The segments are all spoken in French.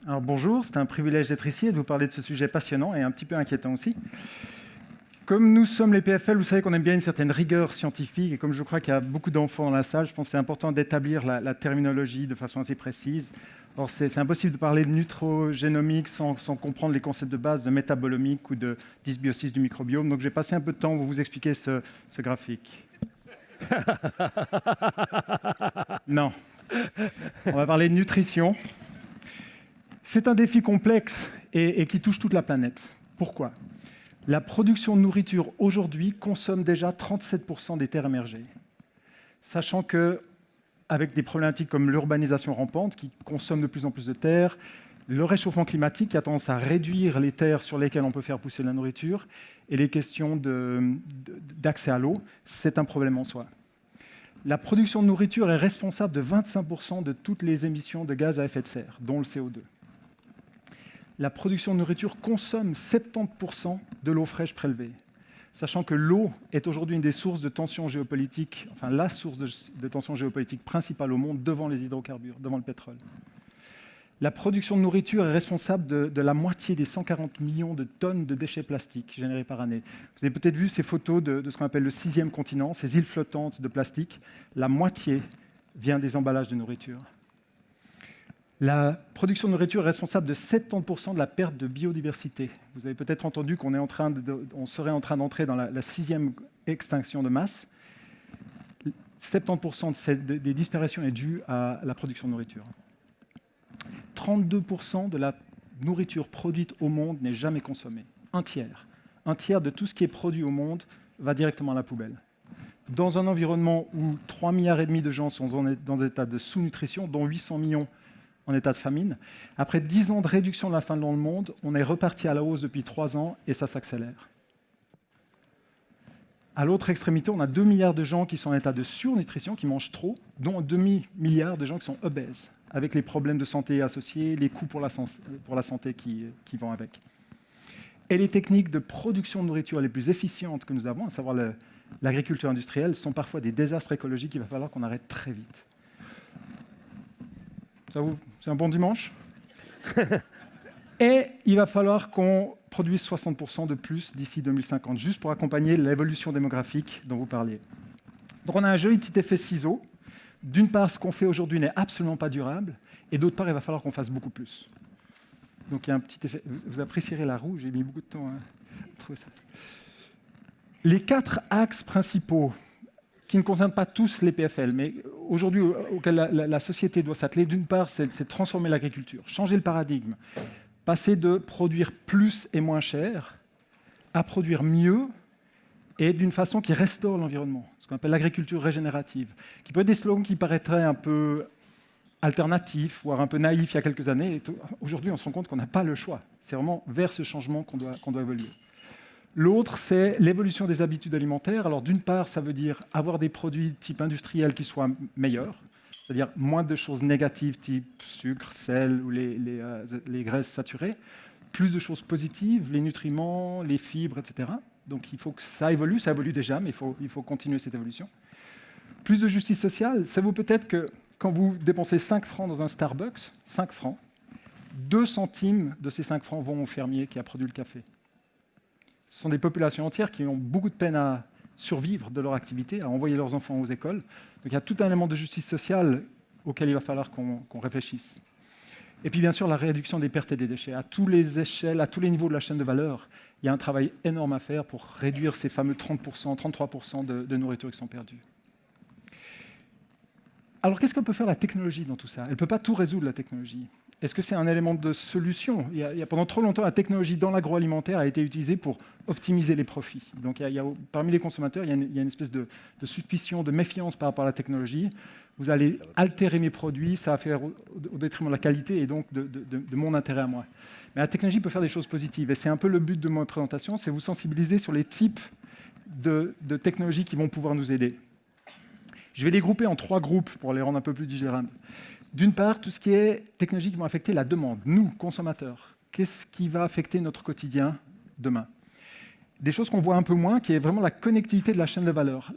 Alors bonjour, c'est un privilège d'être ici et de vous parler de ce sujet passionnant et un petit peu inquiétant aussi. Comme nous sommes les PFL, vous savez qu'on aime bien une certaine rigueur scientifique et comme je crois qu'il y a beaucoup d'enfants dans la salle, je pense que c'est important d'établir la terminologie de façon assez précise. Or, c'est impossible de parler de nutrogénomique sans comprendre les concepts de base de métabolomique ou de dysbiosis du microbiome. Donc, j'ai passé un peu de temps pour vous expliquer ce graphique. Non, on va parler de nutrition. C'est un défi complexe et qui touche toute la planète. Pourquoi ? La production de nourriture aujourd'hui consomme déjà 37% des terres émergées. Sachant qu'avec des problématiques comme l'urbanisation rampante qui consomme de plus en plus de terres, le réchauffement climatique qui a tendance à réduire les terres sur lesquelles on peut faire pousser de la nourriture et les questions d'accès à l'eau, c'est un problème en soi. La production de nourriture est responsable de 25% de toutes les émissions de gaz à effet de serre, dont le CO2. La production de nourriture consomme 70% de l'eau fraîche prélevée, sachant que l'eau est aujourd'hui une des sources de tension géopolitique, enfin la source de tension géopolitique principale au monde devant les hydrocarbures, devant le pétrole. La production de nourriture est responsable de la moitié des 140 millions de tonnes de déchets plastiques générés par année. Vous avez peut-être vu ces photos de ce qu'on appelle le 6e continent, ces îles flottantes de plastique. La moitié vient des emballages de nourriture. La production de nourriture est responsable de 70% de la perte de biodiversité. Vous avez peut-être entendu qu'on serait en train d'entrer dans la 6e extinction de masse. 70% des disparitions est due à la production de nourriture. 32% de la nourriture produite au monde n'est jamais consommée. Un tiers. Un tiers de tout ce qui est produit au monde va directement à la poubelle. Dans un environnement où 3,5 milliards de gens sont dans des états de sous-nutrition, dont 800 millions en état de famine. Après 10 ans de réduction de la faim dans le monde, on est reparti à la hausse depuis 3 ans et ça s'accélère. À l'autre extrémité, on a 2 milliards de gens qui sont en état de surnutrition, qui mangent trop, dont un demi-milliard de gens qui sont obèses, avec les problèmes de santé associés, les coûts pour la santé qui vont avec. Et les techniques de production de nourriture les plus efficientes que nous avons, à savoir l'agriculture industrielle, sont parfois des désastres écologiques qu'il va falloir qu'on arrête très vite. C'est un bon dimanche. Et il va falloir qu'on produise 60% de plus d'ici 2050, juste pour accompagner l'évolution démographique dont vous parliez. Donc on a un joli petit effet ciseau. D'une part, ce qu'on fait aujourd'hui n'est absolument pas durable, et d'autre part, il va falloir qu'on fasse beaucoup plus. Donc il y a un petit effet. Vous apprécierez la roue, j'ai mis beaucoup de temps à trouver ça. Les 4 axes principaux qui ne concernent pas tous les PFL, mais aujourd'hui auxquels la société doit s'atteler, d'une part, c'est transformer l'agriculture, changer le paradigme, passer de produire plus et moins cher à produire mieux et d'une façon qui restaure l'environnement, ce qu'on appelle l'agriculture régénérative, qui peut être des slogans qui paraîtraient un peu alternatifs, voire un peu naïfs il y a quelques années. Aujourd'hui, on se rend compte qu'on n'a pas le choix. C'est vraiment vers ce changement qu'on doit évoluer. L'autre, c'est l'évolution des habitudes alimentaires. Alors, d'une part, ça veut dire avoir des produits type industriel qui soient meilleurs, c'est-à-dire moins de choses négatives type sucre, sel ou les graisses saturées, plus de choses positives, les nutriments, les fibres, etc. Donc, il faut que ça évolue déjà, mais il faut continuer cette évolution. Plus de justice sociale, ça vaut peut-être que quand vous dépensez 5 francs dans un Starbucks, 5 francs, 2 centimes de ces 5 francs vont au fermier qui a produit le café. Ce sont des populations entières qui ont beaucoup de peine à survivre de leur activité, à envoyer leurs enfants aux écoles. Donc il y a tout un élément de justice sociale auquel il va falloir qu'on réfléchisse. Et puis bien sûr, la réduction des pertes et des déchets. À tous les échelles, à tous les niveaux de la chaîne de valeur, il y a un travail énorme à faire pour réduire ces fameux 30%, 33% de nourriture qui sont perdus. Alors qu'est-ce que peut faire la technologie dans tout ça ? Elle ne peut pas tout résoudre, la technologie. Est-ce que c'est un élément de solution ? Pendant trop longtemps, la technologie dans l'agroalimentaire a été utilisée pour optimiser les profits. Donc, parmi les consommateurs, il y a une espèce de suspicion, de méfiance par rapport à la technologie. Vous allez altérer mes produits, ça va faire au détriment de la qualité et donc de mon intérêt à moi. Mais la technologie peut faire des choses positives. Et c'est un peu le but de ma présentation, c'est vous sensibiliser sur les types de technologies qui vont pouvoir nous aider. Je vais les grouper en 3 groupes pour les rendre un peu plus digérables. D'une part, tout ce qui est technologies qui vont affecter la demande, nous, consommateurs. Qu'est-ce qui va affecter notre quotidien demain ? Des choses qu'on voit un peu moins, qui est vraiment la connectivité de la chaîne de valeur.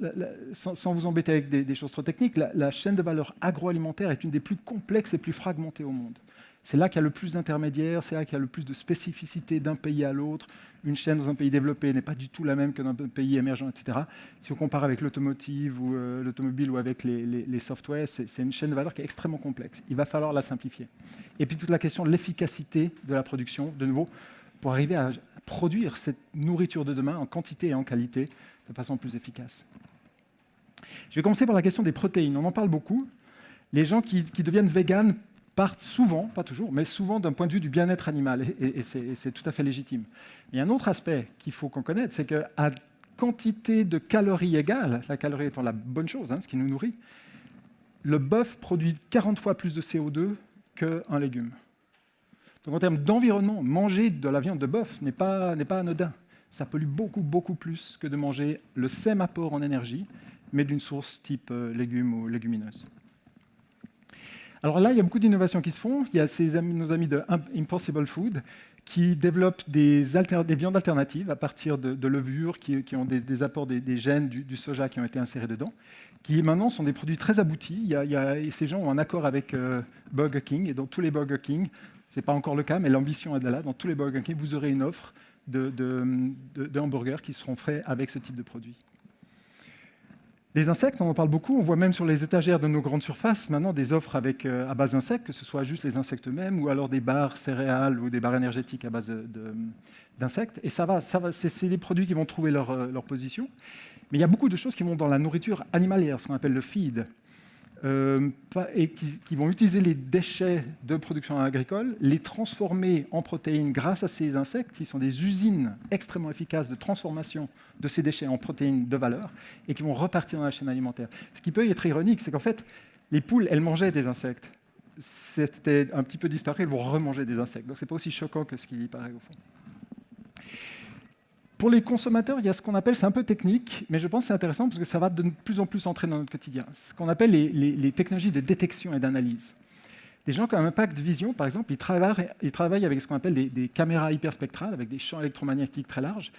Sans vous embêter avec des choses trop techniques, la chaîne de valeur agroalimentaire est une des plus complexes et plus fragmentées au monde. C'est là qu'il y a le plus d'intermédiaires, c'est là qu'il y a le plus de spécificité d'un pays à l'autre. Une chaîne dans un pays développé n'est pas du tout la même que dans un pays émergent, etc. Si on compare avec l'automotive ou l'automobile ou avec les softwares, c'est une chaîne de valeur qui est extrêmement complexe. Il va falloir la simplifier. Et puis toute la question de l'efficacité de la production, de nouveau, pour arriver à produire cette nourriture de demain en quantité et en qualité de façon plus efficace. Je vais commencer par la question des protéines. On en parle beaucoup. Les gens qui deviennent véganes partent souvent, pas toujours, mais souvent d'un point de vue du bien-être animal, et c'est tout à fait légitime. Il y a un autre aspect qu'il faut qu'on connaisse, c'est qu'à quantité de calories égales, la calorie étant la bonne chose, ce qui nous nourrit, le bœuf produit 40 fois plus de CO2 qu'un légume. Donc en termes d'environnement, manger de la viande de bœuf n'est pas anodin. Ça pollue beaucoup, beaucoup plus que de manger le même apport en énergie, mais d'une source type légumes ou légumineuse. Alors là, il y a beaucoup d'innovations qui se font. Il y a nos amis de Impossible Food qui développent des viandes alternatives à partir de levures qui ont des apports des gènes du soja qui ont été insérés dedans, qui maintenant sont des produits très aboutis. Et ces gens ont un accord avec Burger King, et dans tous les Burger King, ce n'est pas encore le cas, mais l'ambition est là, dans tous les Burger King, vous aurez une offre de hamburgers qui seront faits avec ce type de produit. Les insectes, on en parle beaucoup, on voit même sur les étagères de nos grandes surfaces maintenant des offres à base d'insectes, que ce soit juste les insectes eux-mêmes ou alors des barres céréales ou des barres énergétiques à base d'insectes. Et c'est des produits qui vont trouver leur position. Mais il y a beaucoup de choses qui vont dans la nourriture animalière, ce qu'on appelle le feed, et qui vont utiliser les déchets de production agricole, les transformer en protéines grâce à ces insectes, qui sont des usines extrêmement efficaces de transformation de ces déchets en protéines de valeur, et qui vont repartir dans la chaîne alimentaire. Ce qui peut être ironique, c'est qu'en fait, les poules, elles mangeaient des insectes. C'était un petit peu disparu, elles vont remanger des insectes. Donc ce n'est pas aussi choquant que ce qui paraît au fond. Pour les consommateurs, il y a ce qu'on appelle, c'est un peu technique, mais je pense que c'est intéressant parce que ça va de plus en plus entrer dans notre quotidien, ce qu'on appelle les technologies de détection et d'analyse. Des gens qui ont un impact vision, par exemple, ils travaillent avec ce qu'on appelle des caméras hyperspectrales, avec des champs électromagnétiques très larges,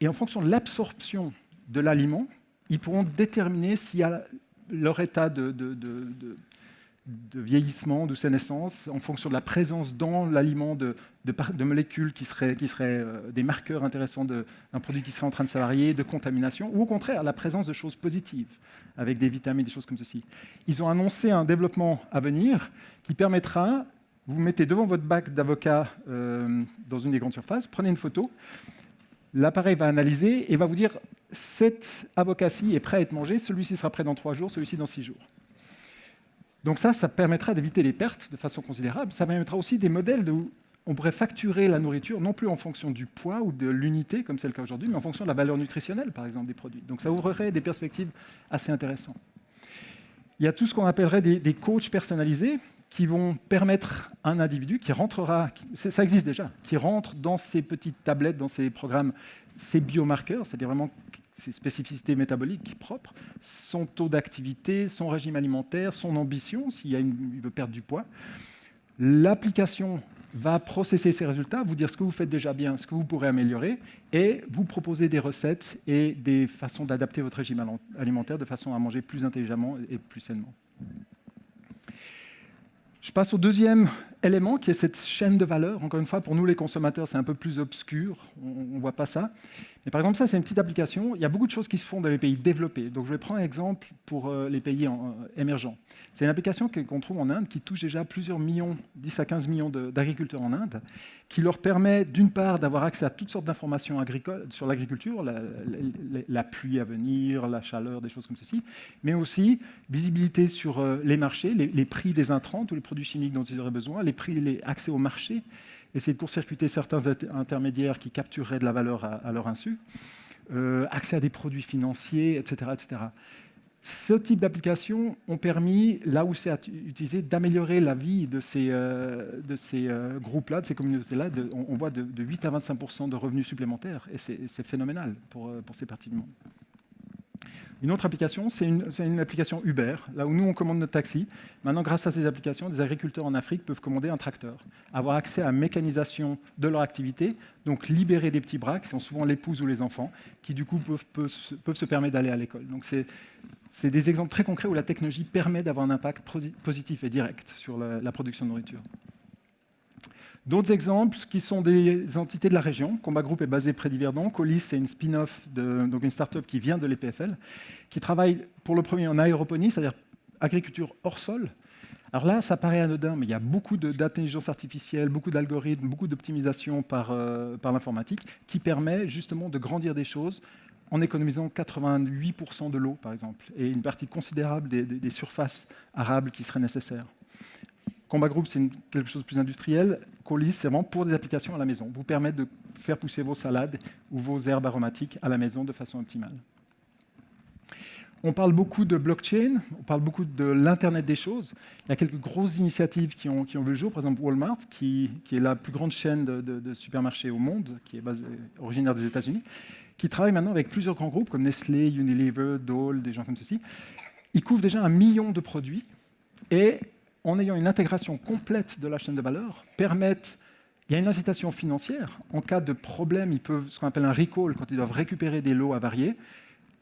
et en fonction de l'absorption de l'aliment, ils pourront déterminer s'il y a leur état de vieillissement, de sénescence, en fonction de la présence dans l'aliment de molécules qui seraient des marqueurs intéressants d'un produit qui serait en train de s'avarier, de contamination, ou au contraire, la présence de choses positives, avec des vitamines, des choses comme ceci. Ils ont annoncé un développement à venir qui permettra, vous mettez devant votre bac d'avocat dans une des grandes surfaces, prenez une photo, l'appareil va analyser et va vous dire cet avocat-ci est prêt à être mangé, celui-ci sera prêt dans 3 jours, celui-ci dans 6 jours. Donc ça permettra d'éviter les pertes de façon considérable. Ça permettra aussi des modèles où on pourrait facturer la nourriture, non plus en fonction du poids ou de l'unité, comme c'est le cas aujourd'hui, mais en fonction de la valeur nutritionnelle, par exemple, des produits. Donc ça ouvrirait des perspectives assez intéressantes. Il y a tout ce qu'on appellerait des coachs personnalisés qui vont permettre à un individu qui rentrera, ça existe déjà, qui rentre dans ces petites tablettes, dans ces programmes, ces biomarqueurs, c'est-à-dire vraiment ses spécificités métaboliques propres, son taux d'activité, son régime alimentaire, son ambition, il veut perdre du poids. L'application va processer ces résultats, vous dire ce que vous faites déjà bien, ce que vous pourrez améliorer, et vous proposer des recettes et des façons d'adapter votre régime alimentaire de façon à manger plus intelligemment et plus sainement. Je passe au deuxième élément, qui est cette chaîne de valeur. Encore une fois, pour nous les consommateurs, c'est un peu plus obscur, on ne voit pas ça. Mais par exemple, ça, c'est une petite application. Il y a beaucoup de choses qui se font dans les pays développés. Donc, je vais prendre un exemple pour les pays émergents. C'est une application qu'on trouve en Inde qui touche déjà plusieurs millions, 10 à 15 millions d'agriculteurs en Inde, qui leur permet, d'une part, d'avoir accès à toutes sortes d'informations agricoles sur l'agriculture, la pluie à venir, la chaleur, des choses comme ceci, mais aussi visibilité sur les marchés, les prix des intrants, tous les produits chimiques dont ils auraient besoin, les prix, accès au marché, essayer de court-circuiter certains intermédiaires qui captureraient de la valeur à leur insu, accès à des produits financiers, etc., etc. Ce type d'applications ont permis, là où c'est utilisé, d'améliorer la vie de ces groupes-là, de ces communautés-là. On voit de 8 à 25% de revenus supplémentaires, et c'est phénoménal pour ces parties du monde. Une autre application, c'est une application Uber, là où nous, on commande notre taxi. Maintenant, grâce à ces applications, des agriculteurs en Afrique peuvent commander un tracteur, avoir accès à la mécanisation de leur activité, donc libérer des petits bras, qui sont souvent l'épouse ou les enfants, qui du coup peuvent se permettre d'aller à l'école. Donc c'est des exemples très concrets où la technologie permet d'avoir un impact positif et direct sur la production de nourriture. D'autres exemples qui sont des entités de la région. Combat Group est basé près d'Yverdon. Colis, c'est une spin-off, donc une start-up qui vient de l'EPFL, qui travaille pour le premier en aéroponie, c'est-à-dire agriculture hors sol. Alors là, ça paraît anodin, mais il y a beaucoup d'intelligence artificielle, beaucoup d'algorithmes, beaucoup d'optimisation par l'informatique qui permet justement de grandir des choses en économisant 88% de l'eau, par exemple, et une partie considérable des surfaces arables qui seraient nécessaires. Combat Group, c'est quelque chose de plus industriel. Colis, c'est vraiment pour des applications à la maison. Vous permet de faire pousser vos salades ou vos herbes aromatiques à la maison de façon optimale. On parle beaucoup de blockchain, on parle beaucoup de l'Internet des choses. Il y a quelques grosses initiatives qui ont vu le jour, par exemple Walmart, qui est la plus grande chaîne de supermarchés au monde, qui est originaire des États-Unis, qui travaille maintenant avec plusieurs grands groupes comme Nestlé, Unilever, Dole, des gens comme ceci. Ils couvrent déjà 1 million de produits et en ayant une intégration complète de la chaîne de valeur, il y a une incitation financière. En cas de problème, ils peuvent, ce qu'on appelle un recall, quand ils doivent récupérer des lots avariés,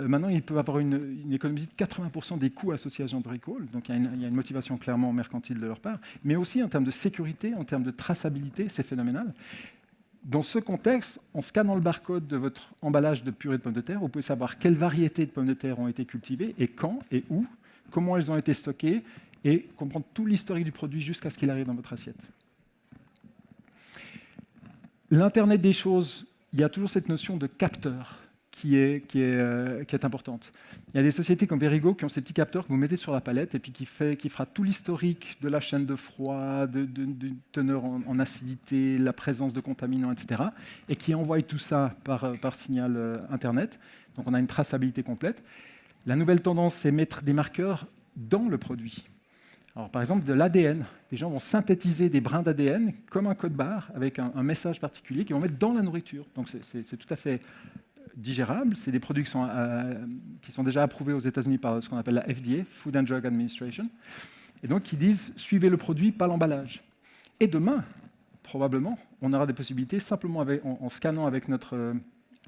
maintenant, ils peuvent avoir une économie de 80% des coûts associés à ce genre de recall. Donc, il y a une motivation clairement mercantile de leur part. Mais aussi, en termes de sécurité, en termes de traçabilité, c'est phénoménal. Dans ce contexte, en scannant le barcode de votre emballage de purée de pommes de terre, vous pouvez savoir quelles variétés de pommes de terre ont été cultivées, et quand, et où, comment elles ont été stockées, et comprendre tout l'historique du produit jusqu'à ce qu'il arrive dans votre assiette. L'Internet des choses, il y a toujours cette notion de capteur qui est importante. Il y a des sociétés comme Verigo qui ont ces petits capteurs que vous mettez sur la palette et puis qui fera tout l'historique de la chaîne de froid, de teneur en acidité, la présence de contaminants, etc. et qui envoie tout ça par signal Internet. Donc on a une traçabilité complète. La nouvelle tendance, c'est mettre des marqueurs dans le produit. Alors, par exemple, de l'ADN. Les gens vont synthétiser des brins d'ADN comme un code barre avec un message particulier qu'ils vont mettre dans la nourriture. Donc, c'est tout à fait digérable. C'est des produits qui sont déjà approuvés aux États-Unis par ce qu'on appelle la FDA, Food and Drug Administration, et donc qui disent « suivez le produit, pas l'emballage ». Et demain, probablement, on aura des possibilités, simplement en scannant avec notre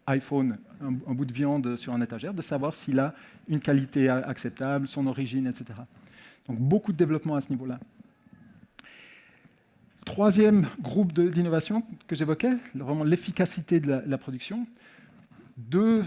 iPhone un bout de viande sur un étagère, de savoir s'il a une qualité acceptable, son origine, etc. Donc beaucoup de développement à ce niveau-là. Troisième groupe d'innovation que j'évoquais, vraiment l'efficacité de la production. Deux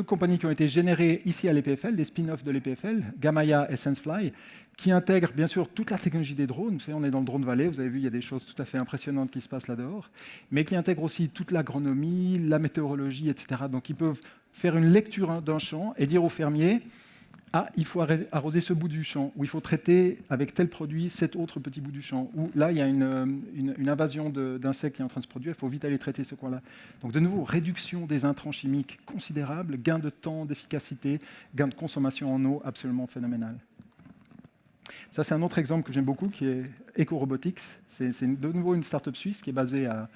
compagnies qui ont été générées ici à l'EPFL, des spin-offs de l'EPFL, Gamaya et SenseFly, qui intègrent bien sûr toute la technologie des drones. Vous savez, on est dans le drone valley, vous avez vu, il y a des choses tout à fait impressionnantes qui se passent là-dehors, mais qui intègrent aussi toute l'agronomie, la météorologie, etc. Donc ils peuvent faire une lecture d'un champ et dire aux fermiers « Ah, il faut arroser ce bout du champ » ou « Il faut traiter avec tel produit cet autre petit bout du champ » ou « Là, il y a une invasion d'insectes qui est en train de se produire, il faut vite aller traiter ce coin-là ». Donc de nouveau, réduction des intrants chimiques considérable, gain de temps, d'efficacité, gain de consommation en eau absolument phénoménal. Ça, c'est un autre exemple que j'aime beaucoup, qui est EcoRobotics. C'est de nouveau une start-up suisse qui est basée à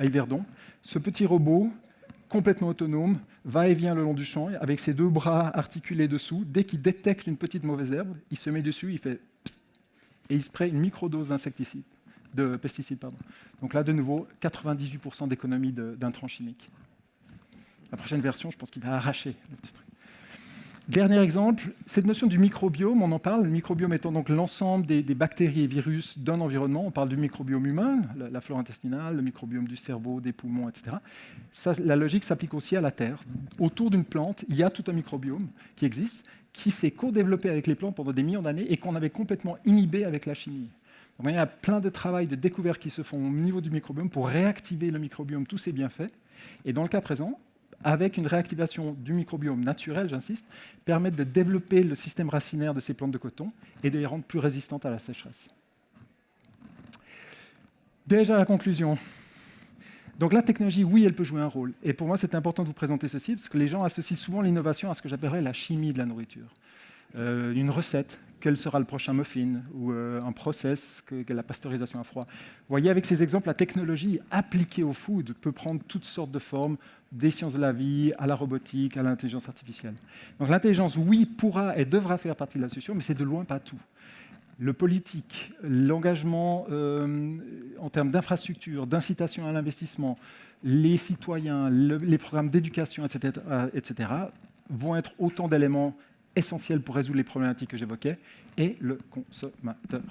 Yverdon. Ce petit robot, complètement autonome, va et vient le long du champ, avec ses 2 bras articulés dessous. Dès qu'il détecte une petite mauvaise herbe, il se met dessus, il fait et il spraye une microdose de pesticides. Donc là, de nouveau, 98% d'économie d'intrants chimiques. La prochaine version, je pense qu'il va arracher le petit truc. Dernier exemple, cette notion du microbiome, on en parle. Le microbiome étant donc l'ensemble des bactéries et virus d'un environnement. On parle du microbiome humain, la flore intestinale, le microbiome du cerveau, des poumons, etc. Ça, la logique s'applique aussi à la Terre. Autour d'une plante, il y a tout un microbiome qui existe, qui s'est co-développé avec les plantes pendant des millions d'années et qu'on avait complètement inhibé avec la chimie. Donc, il y a plein de travail, de découvertes qui se font au niveau du microbiome pour réactiver le microbiome, tous ses bienfaits. Et dans le cas présent, avec une réactivation du microbiome naturel, j'insiste, permettre de développer le système racinaire de ces plantes de coton et de les rendre plus résistantes à la sécheresse. Déjà la conclusion. Donc la technologie, oui, elle peut jouer un rôle. Et pour moi, c'est important de vous présenter ceci, parce que les gens associent souvent l'innovation à ce que j'appellerais la chimie de la nourriture. Une recette, quel sera le prochain muffin, ou un process, que la pasteurisation à froid. Vous voyez, avec ces exemples, la technologie appliquée au food peut prendre toutes sortes de formes, des sciences de la vie, à la robotique, à l'intelligence artificielle. Donc l'intelligence, oui, pourra et devra faire partie de la solution, mais c'est de loin pas tout. Le politique, l'engagement en termes d'infrastructure, d'incitation à l'investissement, les citoyens, les programmes d'éducation, etc., vont être autant d'éléments essentiels pour résoudre les problématiques que j'évoquais, et le consommateur.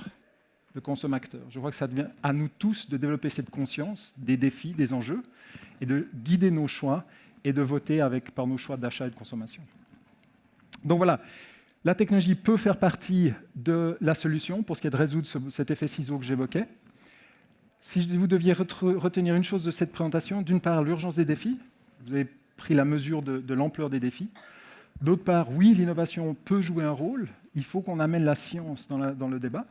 le consommateur. Je crois que ça devient à nous tous de développer cette conscience des défis, des enjeux, et de guider nos choix et de voter par nos choix d'achat et de consommation. Donc voilà, la technologie peut faire partie de la solution pour ce qui est de résoudre cet effet ciseau que j'évoquais. Si vous deviez retenir une chose de cette présentation, d'une part, l'urgence des défis. Vous avez pris la mesure de l'ampleur des défis. D'autre part, oui, l'innovation peut jouer un rôle. Il faut qu'on amène la science dans le débat.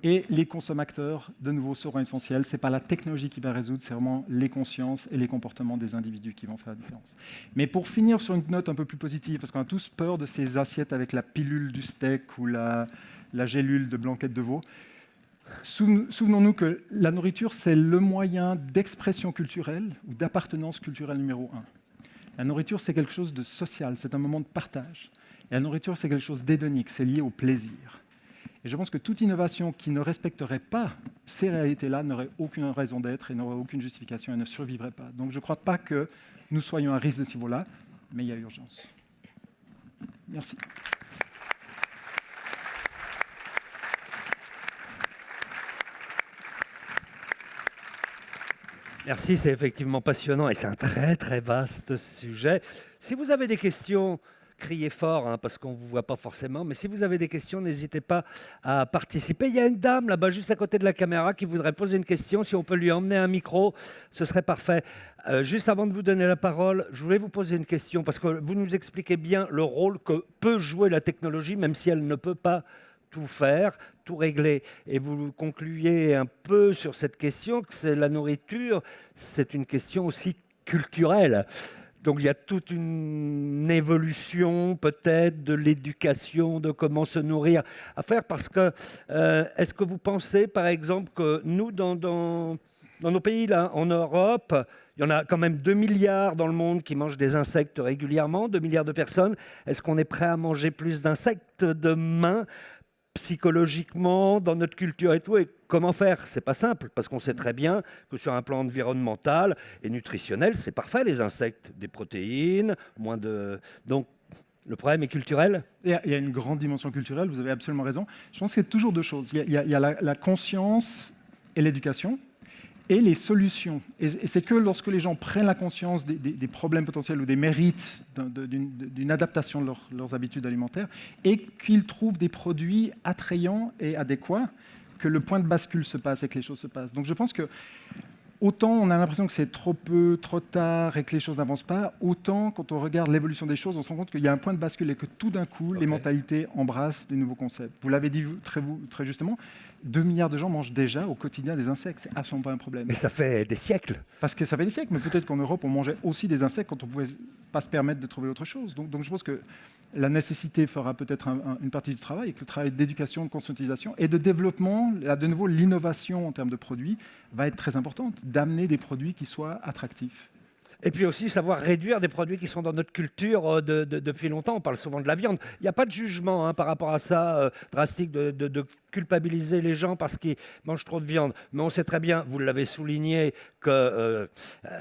Et les consommateurs, de nouveau, seront essentiels. Ce n'est pas la technologie qui va résoudre, c'est vraiment les consciences et les comportements des individus qui vont faire la différence. Mais pour finir sur une note un peu plus positive, parce qu'on a tous peur de ces assiettes avec la pilule du steak ou la gélule de blanquette de veau, souvenons-nous que la nourriture, c'est le moyen d'expression culturelle ou d'appartenance culturelle numéro un. La nourriture, c'est quelque chose de social, c'est un moment de partage. Et la nourriture, c'est quelque chose d'hédonique, c'est lié au plaisir. Et je pense que toute innovation qui ne respecterait pas ces réalités-là n'aurait aucune raison d'être et n'aurait aucune justification et ne survivrait pas. Donc je ne crois pas que nous soyons à risque de ce niveau-là, mais il y a urgence. Merci. Merci, c'est effectivement passionnant et c'est un très très vaste sujet. Si vous avez des questions, criez fort, hein, parce qu'on ne vous voit pas forcément, mais si vous avez des questions, n'hésitez pas à participer. Il y a une dame là-bas, juste à côté de la caméra, qui voudrait poser une question. Si on peut lui emmener un micro, ce serait parfait. Juste avant de vous donner la parole, je voulais vous poser une question, parce que vous nous expliquez bien le rôle que peut jouer la technologie, même si elle ne peut pas tout faire, tout régler. Et vous concluez un peu sur cette question, que c'est la nourriture, c'est une question aussi culturelle. Donc il y a toute une évolution peut-être de l'éducation, de comment se nourrir à faire, parce que est-ce que vous pensez par exemple que nous, dans nos pays, là, en Europe, il y en a quand même 2 milliards dans le monde qui mangent des insectes régulièrement, 2 milliards de personnes. Est-ce qu'on est prêt à manger plus d'insectes demain, psychologiquement, dans notre culture et tout? Et comment faire? C'est pas simple, parce qu'on sait très bien que sur un plan environnemental et nutritionnel, c'est parfait les insectes, des protéines, moins de... Donc, le problème est culturel? Il y a une grande dimension culturelle, vous avez absolument raison. Je pense qu'il y a toujours deux choses. Il y a la conscience et l'éducation, et les solutions. Et c'est que lorsque les gens prennent la conscience des problèmes potentiels ou des mérites d'une adaptation de leurs habitudes alimentaires et qu'ils trouvent des produits attrayants et adéquats que le point de bascule se passe et que les choses se passent. Donc je pense que autant on a l'impression que c'est trop peu, trop tard et que les choses n'avancent pas, autant quand on regarde l'évolution des choses, on se rend compte qu'il y a un point de bascule et que tout d'un coup, les mentalités embrassent des nouveaux concepts. Vous l'avez dit très justement, 2 milliards de gens mangent déjà au quotidien des insectes. C'est absolument pas un problème. Mais ça fait des siècles. Parce que ça fait des siècles, mais peut-être qu'en Europe, on mangeait aussi des insectes quand on ne pouvait pas se permettre de trouver autre chose. Donc je pense que la nécessité fera peut-être une partie du travail, et que le travail d'éducation, de conscientisation et de développement, là, de nouveau, l'innovation en termes de produits va être très importante, d'amener des produits qui soient attractifs. Et puis aussi savoir réduire des produits qui sont dans notre culture depuis longtemps. On parle souvent de la viande. Il n'y a pas de jugement hein, par rapport à ça, drastique, de culpabiliser les gens parce qu'ils mangent trop de viande. Mais on sait très bien, vous l'avez souligné, que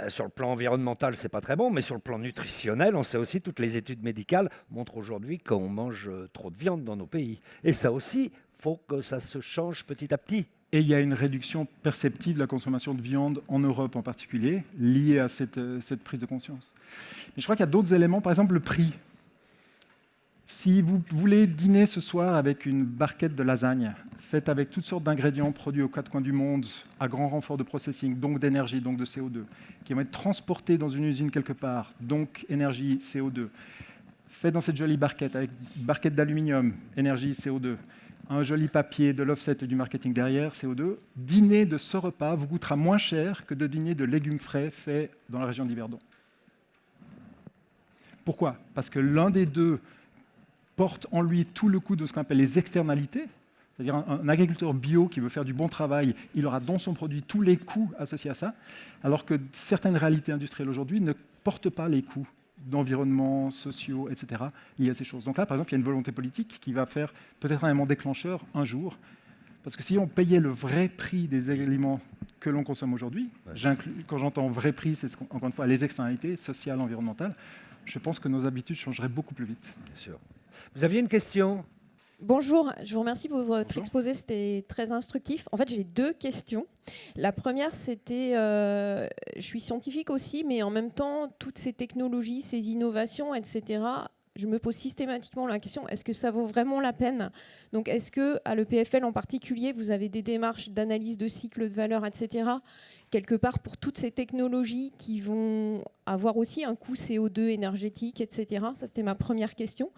sur le plan environnemental, c'est pas très bon, mais sur le plan nutritionnel, on sait aussi, toutes les études médicales montrent aujourd'hui qu'on mange trop de viande dans nos pays. Et ça aussi, il faut que ça se change petit à petit. Et il y a une réduction perceptible de la consommation de viande en Europe en particulier, liée à cette prise de conscience. Mais je crois qu'il y a d'autres éléments, par exemple le prix. Si vous voulez dîner ce soir avec une barquette de lasagne, faite avec toutes sortes d'ingrédients produits aux quatre coins du monde, à grand renfort de processing, donc d'énergie, donc de CO2, qui vont être transportés dans une usine quelque part, donc énergie, CO2, fait dans cette jolie barquette, avec une barquette d'aluminium, énergie, CO2, un joli papier, de l'offset et du marketing derrière, CO2, dîner de ce repas vous coûtera moins cher que de dîner de légumes frais faits dans la région d'Yverdon. Pourquoi? Parce que l'un des deux porte en lui tout le coût de ce qu'on appelle les externalités, c'est-à-dire un agriculteur bio qui veut faire du bon travail, il aura dans son produit tous les coûts associés à ça, alors que certaines réalités industrielles aujourd'hui ne portent pas les coûts d'environnement, sociaux, etc., liés à ces choses. Donc là, par exemple, il y a une volonté politique qui va faire peut-être un élément déclencheur un jour, parce que si on payait le vrai prix des aliments que l'on consomme aujourd'hui, quand j'entends vrai prix, c'est encore une fois les externalités sociales, environnementales, je pense que nos habitudes changeraient beaucoup plus vite. Bien sûr. Vous aviez une question? Bonjour, je vous remercie pour votre Bonjour. exposé, c'était très instructif. En fait, j'ai 2 questions. La première, c'était, je suis scientifique aussi, mais en même temps, toutes ces technologies, ces innovations, etc., je me pose systématiquement la question, est-ce que ça vaut vraiment la peine? Donc, est-ce qu'à l'EPFL en particulier, vous avez des démarches d'analyse de cycle de valeur, etc., quelque part pour toutes ces technologies qui vont avoir aussi un coût CO2 énergétique, etc. Ça, c'était ma première question.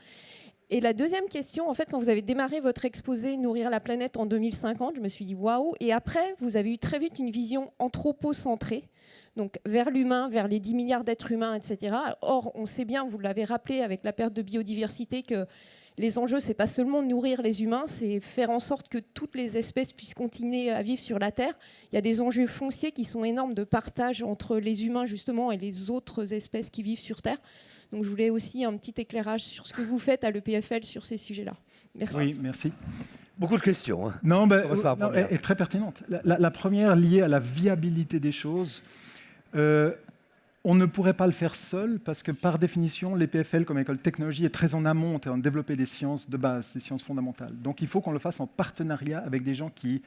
Et la deuxième question, en fait, quand vous avez démarré votre exposé Nourrir la planète en 2050, je me suis dit waouh. Et après, vous avez eu très vite une vision anthropocentrée, donc vers l'humain, vers les 10 milliards d'êtres humains, etc. Or, on sait bien, vous l'avez rappelé avec la perte de biodiversité, que les enjeux, c'est pas seulement nourrir les humains, c'est faire en sorte que toutes les espèces puissent continuer à vivre sur la Terre. Il y a des enjeux fonciers qui sont énormes de partage entre les humains, justement, et les autres espèces qui vivent sur Terre. Donc je voulais aussi un petit éclairage sur ce que vous faites à l'EPFL sur ces sujets-là. Merci. Oui, merci. Beaucoup de questions. Hein. Non, Commence par la non, première. elle est très pertinente. La première liée à la viabilité des choses. On ne pourrait pas le faire seul parce que par définition, l'EPFL comme école de technologie est très en amont en train de développer des sciences de base, des sciences fondamentales. Donc il faut qu'on le fasse en partenariat avec des gens qui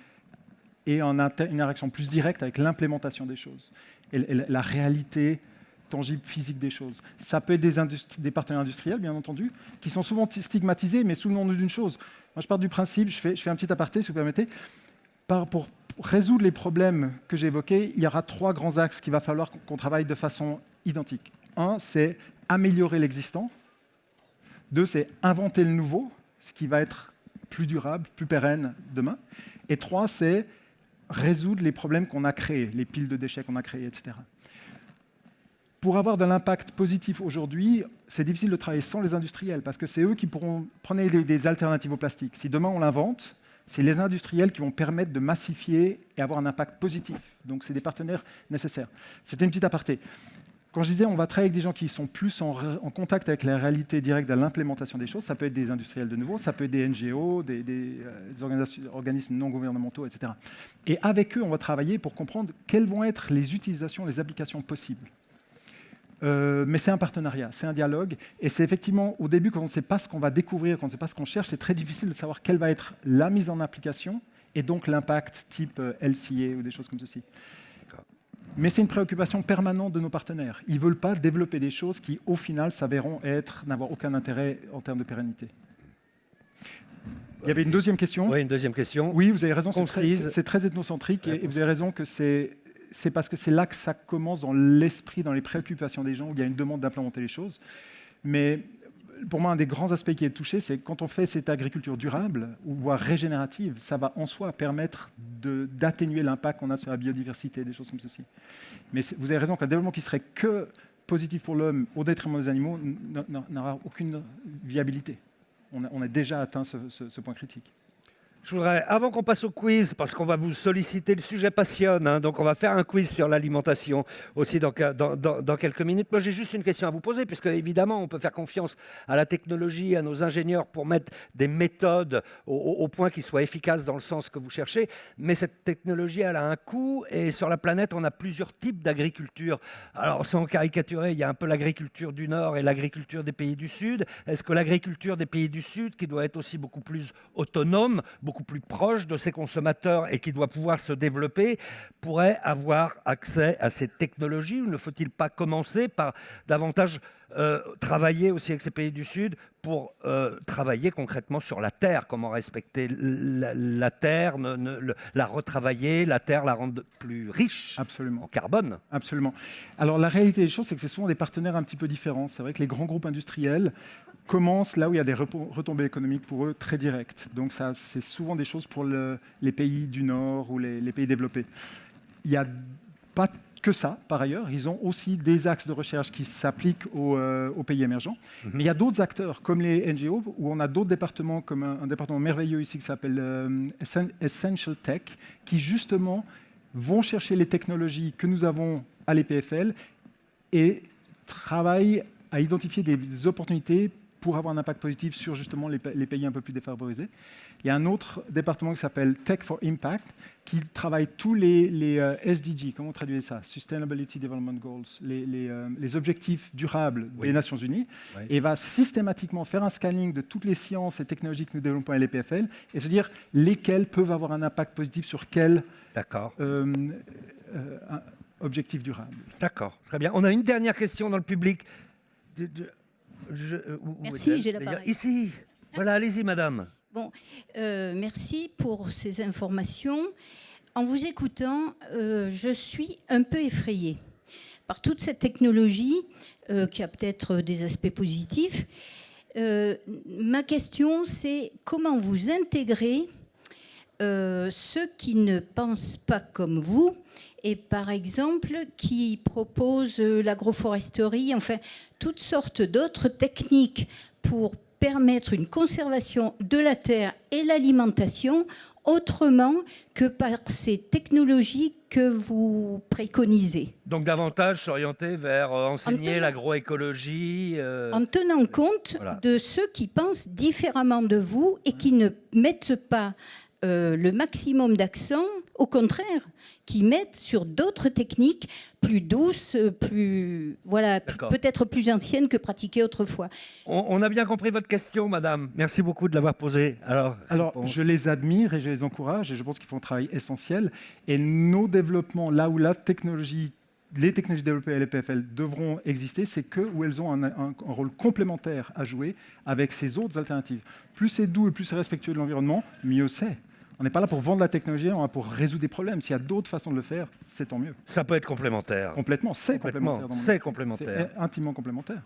aient une interaction plus directe avec l'implémentation des choses et la réalité tangible, physique des choses. Ça peut être des partenaires industriels, bien entendu, qui sont souvent stigmatisés, mais souvenons-nous d'une chose. Moi, je pars du principe, je fais un petit aparté, si vous permettez, pour résoudre les problèmes que j'ai évoqués, il y aura 3 grands axes qu'il va falloir qu'on travaille de façon identique. 1, c'est améliorer l'existant. 2, c'est inventer le nouveau, ce qui va être plus durable, plus pérenne demain. Et 3, c'est résoudre les problèmes qu'on a créés, les piles de déchets qu'on a créés, etc. Pour avoir de l'impact positif aujourd'hui, c'est difficile de travailler sans les industriels, parce que c'est eux qui pourront prendre des alternatives au plastique. Si demain on l'invente, c'est les industriels qui vont permettre de massifier et avoir un impact positif. Donc c'est des partenaires nécessaires. C'était une petite aparté. Quand je disais on va travailler avec des gens qui sont plus en contact avec la réalité directe de l'implémentation des choses, ça peut être des industriels de nouveau, ça peut être des NGO, des organismes non gouvernementaux, etc. Et avec eux, on va travailler pour comprendre quelles vont être les utilisations, les applications possibles. Mais c'est un partenariat, c'est un dialogue, et c'est effectivement au début, quand on ne sait pas ce qu'on va découvrir, quand on ne sait pas ce qu'on cherche, c'est très difficile de savoir quelle va être la mise en application et donc l'impact type LCA ou des choses comme ceci. Mais c'est une préoccupation permanente de nos partenaires. Ils ne veulent pas développer des choses qui, au final, s'avéreront n'avoir aucun intérêt en termes de pérennité. Il y avait une deuxième question. Oui, une deuxième question. Oui, vous avez raison, Concise. c'est très ethnocentrique, et vous avez raison que c'est parce que c'est là que ça commence dans l'esprit, dans les préoccupations des gens, où il y a une demande d'implémenter les choses. Mais pour moi, un des grands aspects qui est touché, c'est que quand on fait cette agriculture durable, ou voire régénérative, ça va en soi permettre d'atténuer l'impact qu'on a sur la biodiversité, des choses comme ceci. Mais vous avez raison qu'un développement qui serait que positif pour l'homme au détriment des animaux n'aura aucune viabilité. On a déjà atteint ce point critique. Je voudrais, avant qu'on passe au quiz, parce qu'on va vous solliciter, le sujet passionne, hein, donc on va faire un quiz sur l'alimentation aussi dans quelques minutes. Moi, j'ai juste une question à vous poser, puisque évidemment, on peut faire confiance à la technologie, à nos ingénieurs pour mettre des méthodes au point qui soient efficaces dans le sens que vous cherchez, mais cette technologie, elle a un coût, et sur la planète, on a plusieurs types d'agriculture. Alors, sans caricaturer, il y a un peu l'agriculture du Nord et l'agriculture des pays du Sud. Est-ce que l'agriculture des pays du Sud, qui doit être aussi beaucoup plus autonome, beaucoup plus proche de ses consommateurs et qui doit pouvoir se développer, pourrait avoir accès à ces technologies, ou ne faut-il pas commencer par davantage travailler aussi avec ces pays du Sud pour travailler concrètement sur la terre, comment respecter la terre, la retravailler, la terre la rendre plus riche Absolument. en carbone. Absolument. Alors la réalité des choses, c'est que c'est souvent des partenaires un petit peu différents. C'est vrai que les grands groupes industriels commencent là où il y a des retombées économiques pour eux très directes. Donc ça, c'est souvent des choses pour les pays du Nord ou les pays développés. Il n'y a pas que ça, par ailleurs. Ils ont aussi des axes de recherche qui s'appliquent aux pays émergents. Mais il y a d'autres acteurs, comme les NGO, où on a d'autres départements, comme un département merveilleux ici qui s'appelle Essential Tech, qui justement vont chercher les technologies que nous avons à l'EPFL et travaillent à identifier des opportunités pour avoir un impact positif sur justement les pays un peu plus défavorisés. Il y a un autre département qui s'appelle Tech for Impact, qui travaille tous les SDG, comment on traduit ça? Sustainability Development Goals, les objectifs durables des Nations Unies, et va systématiquement faire un scanning de toutes les sciences et technologies que nous développons à l'EPFL et se dire lesquelles peuvent avoir un impact positif sur quel objectif durable. D'accord, très bien. On a une dernière question dans le public. Merci, j'ai la parole. Ici. Voilà, allez-y, madame. Bon, merci pour ces informations. En vous écoutant, je suis un peu effrayée par toute cette technologie qui a peut-être des aspects positifs. Ma question, c'est comment vous intégrez ceux qui ne pensent pas comme vous et par exemple qui proposent l'agroforesterie, enfin toutes sortes d'autres techniques pour permettre une conservation de la terre et l'alimentation autrement que par ces technologies que vous préconisez. Donc davantage s'orienter vers enseigner l'agroécologie. En tenant compte de ceux qui pensent différemment de vous et qui ne mettent pas le maximum d'accent, au contraire, qui mettent sur d'autres techniques plus douces, peut-être plus anciennes que pratiquées autrefois. On a bien compris votre question, madame. Merci beaucoup de l'avoir posée. Alors, je les admire et je les encourage et je pense qu'ils font un travail essentiel. Et nos développements, là où les technologies développées à l'EPFL devront exister, c'est où elles ont un rôle complémentaire à jouer avec ces autres alternatives. Plus c'est doux et plus c'est respectueux de l'environnement, mieux c'est. On n'est pas là pour vendre la technologie, on est là pour résoudre des problèmes. S'il y a d'autres façons de le faire, c'est tant mieux. Ça peut être complémentaire. Complètement, c'est complémentaire. C'est complémentaire. C'est intimement complémentaire.